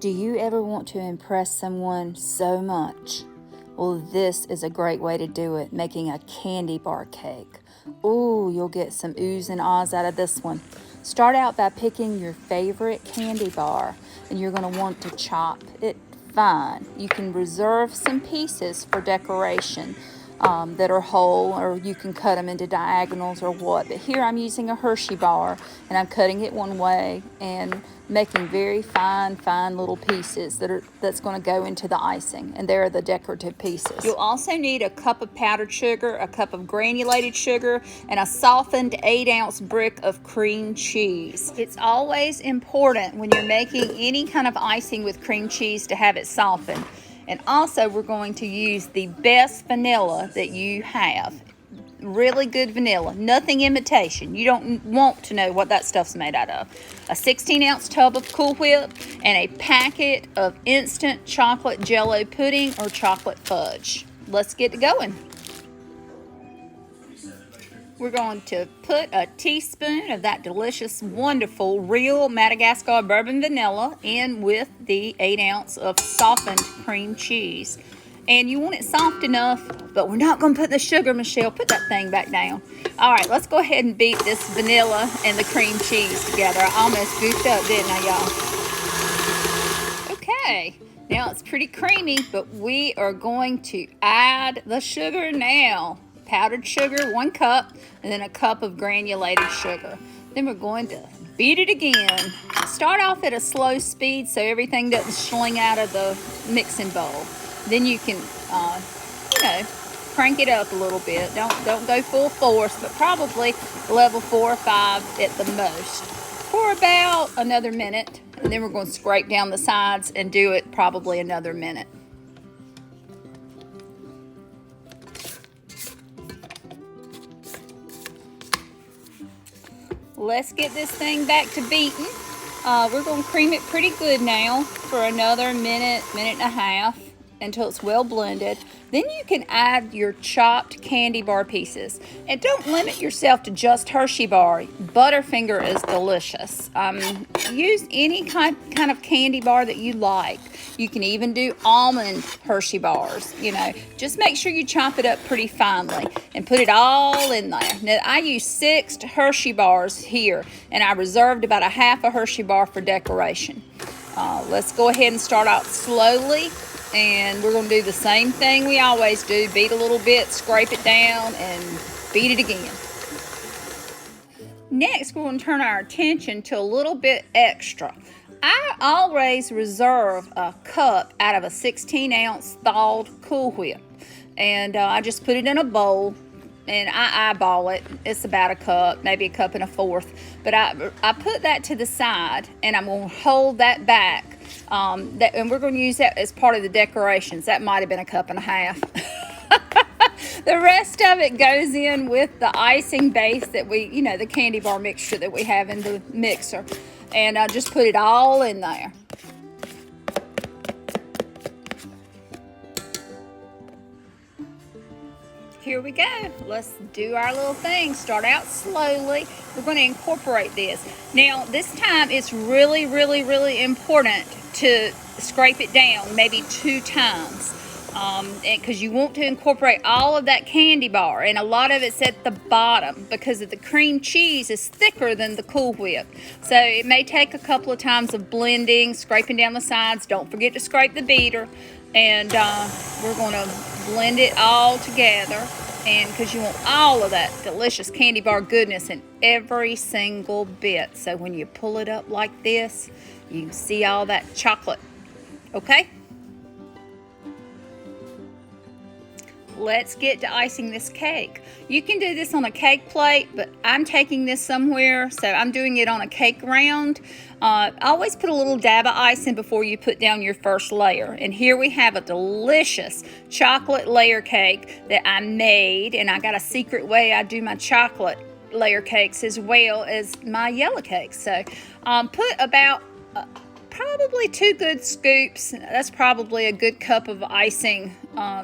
Do you ever want to impress someone so much? Well, this is a great way to do it, making a candy bar cake. Ooh, you'll get some oohs and ahs out of this one. Start out by picking your favorite candy bar, and you're going to want to chop it fine. You can reserve some pieces for decoration that are whole, or you can cut them into diagonals or what. But here I'm using a Hershey bar, and I'm cutting it one way and making very fine little pieces that's going to go into the icing, and there are the decorative pieces. You'll also need a cup of powdered sugar, a cup of granulated sugar, and a softened 8-ounce brick of cream cheese. It's always important when you're making any kind of icing with cream cheese to have it softened. And also we're going to use the best vanilla that you have. Really good vanilla, nothing imitation. You don't want to know what that stuff's made out of. A 16-ounce tub of Cool Whip and a packet of instant chocolate jello pudding or chocolate fudge. Let's get going. We're going to put a teaspoon of that delicious, wonderful, real Madagascar bourbon vanilla in with the 8-ounce of softened cream cheese. And you want it soft enough, but we're not going to put the sugar, Michelle. Put that thing back down. All right, let's go ahead and beat this vanilla and the cream cheese together. I almost goofed up, didn't I, y'all? Okay, now it's pretty creamy, but we are going to add the sugar now. Powdered sugar, 1 cup, and then a cup of granulated sugar. Then we're going to beat it again. Start off at a slow speed so everything doesn't sling out of the mixing bowl. Then you can, crank it up a little bit. Don't go full force, but probably level 4 or 5 at the most. For about another minute, and then we're going to scrape down the sides and do it probably another minute. Let's get this thing back to beating. We're going to cream it pretty good now for another minute and a half until it's well blended. Then you can add your chopped candy bar pieces. And don't limit yourself to just Hershey Bar. Butterfinger is delicious. Use any kind of candy bar that you like. You can even do almond Hershey Bars. Just make sure you chop it up pretty finely and put it all in there. Now, I use 6 Hershey Bars here, and I reserved about a half a Hershey Bar for decoration. Let's go ahead and start out slowly. And we're going to do the same thing we always do. Beat a little bit, scrape it down, and beat it again. Next, we're going to turn our attention to a little bit extra. I always reserve a cup out of a 16-ounce thawed Cool Whip. And I just put it in a bowl, and I eyeball it. It's about a cup, maybe a cup and a fourth. But I put that to the side, and I'm going to hold that back. And we're going to use that as part of the decorations. That might have been a cup and a half. The rest of it goes in with the icing base that the candy bar mixture that we have in the mixer. And I just put it all in there. Here we go. Let's do our little thing. Start out slowly. We're going to incorporate this. Now, this time it's really important to scrape it down maybe 2 times because you want to incorporate all of that candy bar, and a lot of it's at the bottom because of the cream cheese is thicker than the Cool Whip. So it may take a couple of times of blending, scraping down the sides. Don't forget to scrape the beater, and we're going to blend it all together, and because you want all of that delicious candy bar goodness in every single bit. So when you pull it up like this, you can see all that chocolate. Okay? Let's get to icing this cake. You can do this on a cake plate, but I'm taking this somewhere, so I'm doing it on a cake round. Always put a little dab of icing before you put down your first layer. And here we have a delicious chocolate layer cake that I made, and I got a secret way I do my chocolate layer cakes as well as my yellow cakes. So put about probably 2 good scoops. That's probably a good cup of icing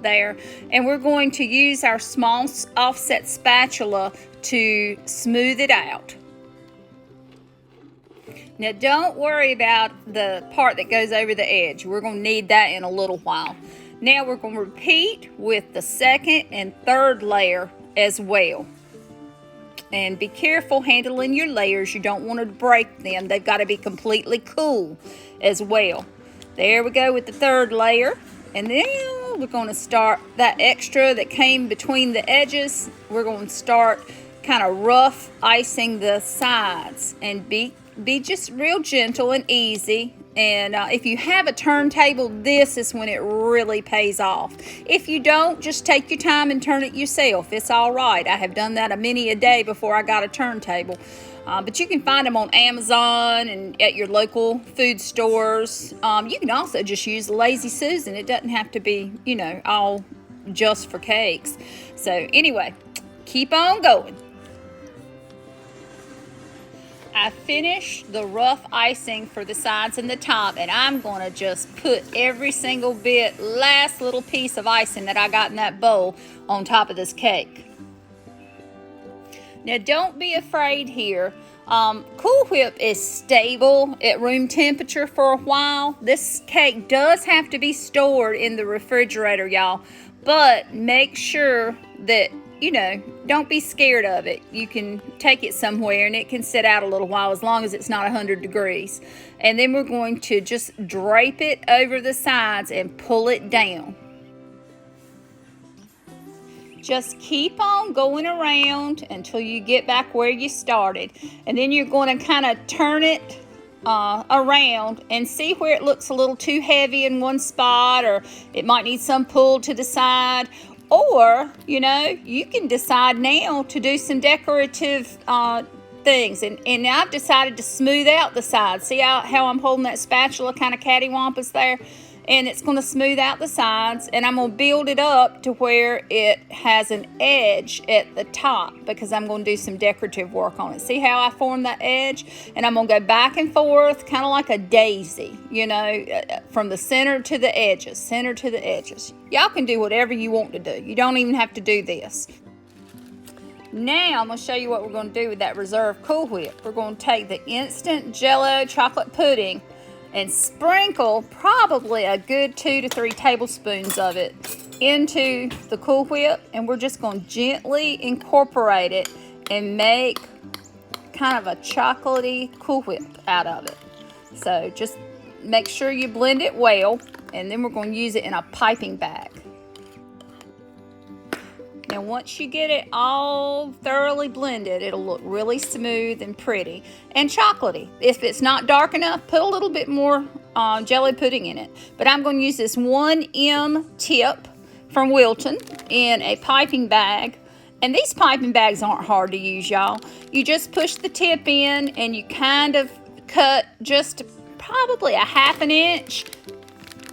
there. And we're going to use our small offset spatula to smooth it out. Now don't worry about the part that goes over the edge. We're going to need that in a little while. Now we're going to repeat with the second and third layer as well. And be careful handling your layers. You don't want to break them. They've got to be completely cool as well. There we go with the third layer. And then we're going to start that extra that came between the edges. We're going to start kind of rough icing the sides, and be just real gentle and easy. And if you have a turntable, this is when it really pays off. If you don't, just take your time and turn it yourself. It's all right. I have done that many a day before I got a turntable. But you can find them on Amazon and at your local food stores. You can also just use Lazy Susan. It doesn't have to be, all just for cakes. So anyway, keep on going. I finished the rough icing for the sides and the top, and I'm going to just put every single last little piece of icing that I got in that bowl on top of this cake. Now don't be afraid here. Cool Whip is stable at room temperature for a while. This cake does have to be stored in the refrigerator, y'all, but make sure that don't be scared of it. You can take it somewhere and it can sit out a little while as long as it's not 100 degrees. And then we're going to just drape it over the sides and pull it down. Just keep on going around until you get back where you started. And then you're going to kind of turn it around and see where it looks a little too heavy in one spot, or it might need some pull to the side. Or, you can decide now to do some decorative things. And I've decided to smooth out the sides. See how I'm holding that spatula kind of cattywampus there? And it's going to smooth out the sides. And I'm going to build it up to where it has an edge at the top, because I'm going to do some decorative work on it. See how I formed that edge? And I'm going to go back and forth, kind of like a daisy, from the center to the edges, center to the edges. Y'all can do whatever you want to do. You don't even have to do this. Now I'm going to show you what we're going to do with that reserve Cool Whip. We're going to take the instant Jell-O chocolate pudding and sprinkle probably a good 2 to 3 tablespoons of it into the Cool Whip, and we're just going to gently incorporate it and make kind of a chocolatey Cool Whip out of it. So just make sure you blend it well, and then we're going to use it in a piping bag. Now once you get it all thoroughly blended, it'll look really smooth and pretty and chocolatey. If it's not dark enough, put a little bit more jelly pudding in it. But I'm going to use this 1M tip from Wilton in a piping bag. And these piping bags aren't hard to use, y'all. You just push the tip in and you kind of cut just probably a 1/2 inch.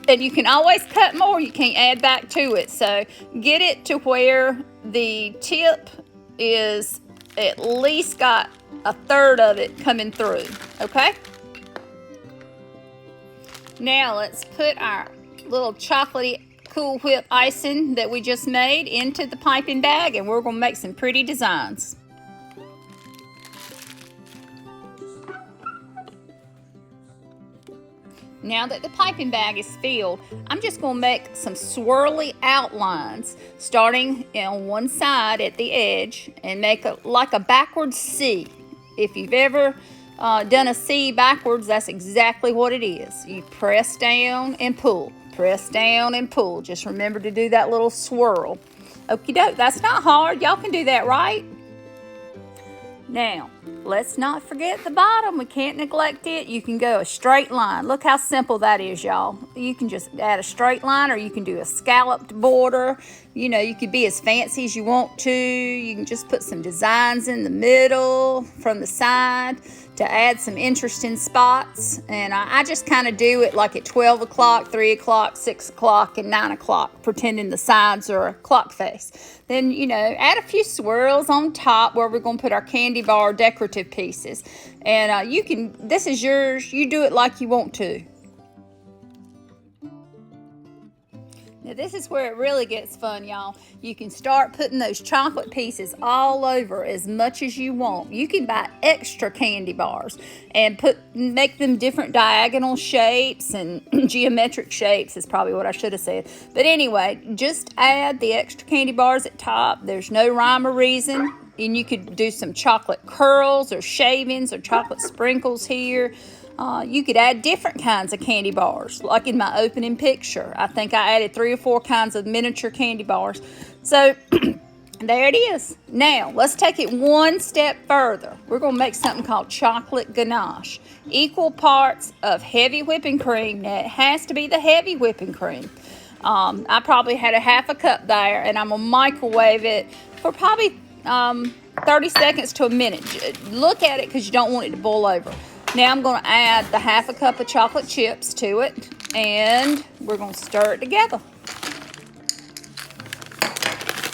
And you can always cut more. You can add back to it. So get it to where the tip is at least got 1/3 of it coming through. Okay? Now let's put our little chocolatey Cool Whip icing that we just made into the piping bag, and we're going to make some pretty designs. Now that the piping bag is filled, I'm just going to make some swirly outlines starting on one side at the edge and make like a backwards C. If you've ever done a C backwards, that's exactly what it is. You press down and pull, press down and pull. Just remember to do that little swirl. Okie doke, that's not hard. Y'all can do that, right? Now, let's not forget the bottom. We can't neglect it. You can go a straight line. Look how simple that is, y'all. You can just add a straight line, or you can do a scalloped border. You could be as fancy as you want to. You can just put some designs in the middle from the side to add some interesting spots. And I just kind of do it like at 12 o'clock, 3 o'clock, 6 o'clock, and 9 o'clock, pretending the sides are a clock face. Then, add a few swirls on top where we're going to put our candy bar decorative pieces. And this is yours. You do it like you want to. Now this is where it really gets fun, y'all. You can start putting those chocolate pieces all over as much as you want. You can buy extra candy bars and make them different diagonal shapes and geometric shapes is probably what I should have said. But anyway, just add the extra candy bars at top. There's no rhyme or reason. And you could do some chocolate curls or shavings or chocolate sprinkles here. You could add different kinds of candy bars, like in my opening picture. I think I added 3 or 4 kinds of miniature candy bars. So there it is. Now, let's take it one step further. We're going to make something called chocolate ganache. Equal parts of heavy whipping cream. Now, it has to be the heavy whipping cream. I probably had a half a cup there, and I'm going to microwave it for probably 30 seconds to a minute. Look at it because you don't want it to boil over. Now I'm going to add the half a cup of chocolate chips to it, and we're going to stir it together.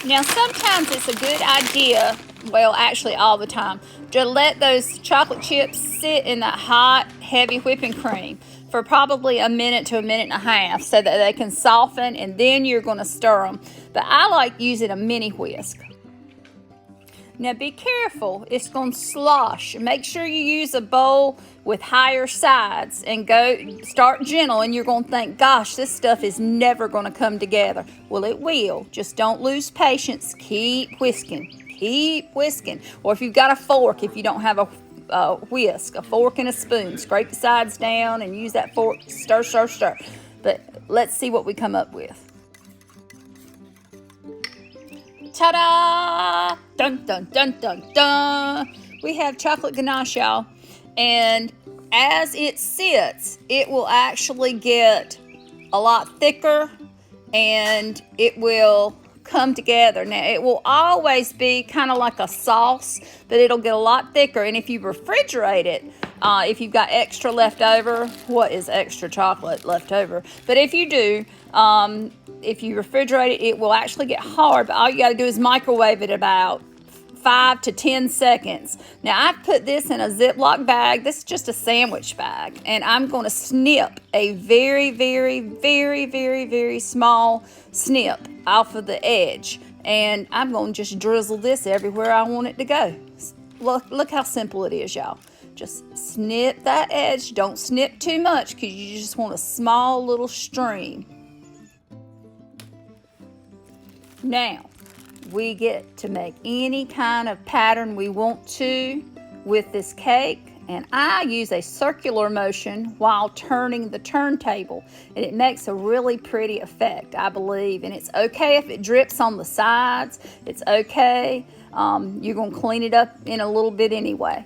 Now sometimes it's a good idea, well actually all the time, to let those chocolate chips sit in that hot, heavy whipping cream for probably a minute to a minute and a half so that they can soften, and then you're going to stir them. But I like using a mini whisk. Now be careful, it's going to slosh. Make sure you use a bowl with higher sides and start gentle, and you're going to think, gosh, this stuff is never going to come together. Well, it will. Just don't lose patience. Keep whisking. Keep whisking. Or if you've got a fork, if you don't have a whisk, a fork and a spoon, scrape the sides down and use that fork. Stir, stir, stir. But let's see what we come up with. Ta-da! Dun, dun, dun, dun, dun. We have chocolate ganache, y'all. And as it sits, it will actually get a lot thicker and it will come together. Now, it will always be kind of like a sauce, but it'll get a lot thicker. And if you refrigerate it, if you've got extra left over, what is extra chocolate left over? But if you do, if you refrigerate it, it will actually get hard, but all you got to do is microwave it about 5 to 10 seconds. Now, I've put this in a Ziploc bag. This is just a sandwich bag, and I'm going to snip a very, very, very, very, very small snip off of the edge, and I'm going to just drizzle this everywhere I want it to go. Look how simple it is, y'all. Just snip that edge. Don't snip too much because you just want a small little stream. Now, we get to make any kind of pattern we want to with this cake, and I use a circular motion while turning the turntable, and it makes a really pretty effect, I believe. And it's okay if it drips on the sides. It's okay. You're going to clean it up in a little bit anyway.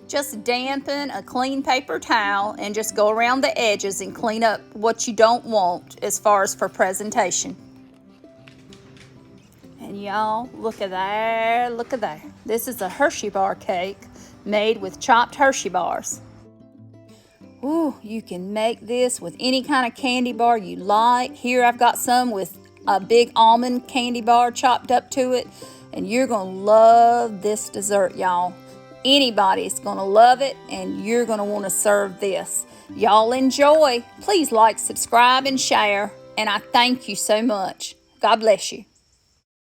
Just dampen a clean paper towel and just go around the edges and clean up what you don't want as far as for presentation. And y'all, look at there, look at there. This is a Hershey Bar cake made with chopped Hershey bars. Ooh, you can make this with any kind of candy bar you like. Here I've got some with a big almond candy bar chopped up to it. And you're going to love this dessert, y'all. Anybody's going to love it, and you're going to want to serve this. Y'all enjoy. Please like, subscribe, and share. And I thank you so much. God bless you.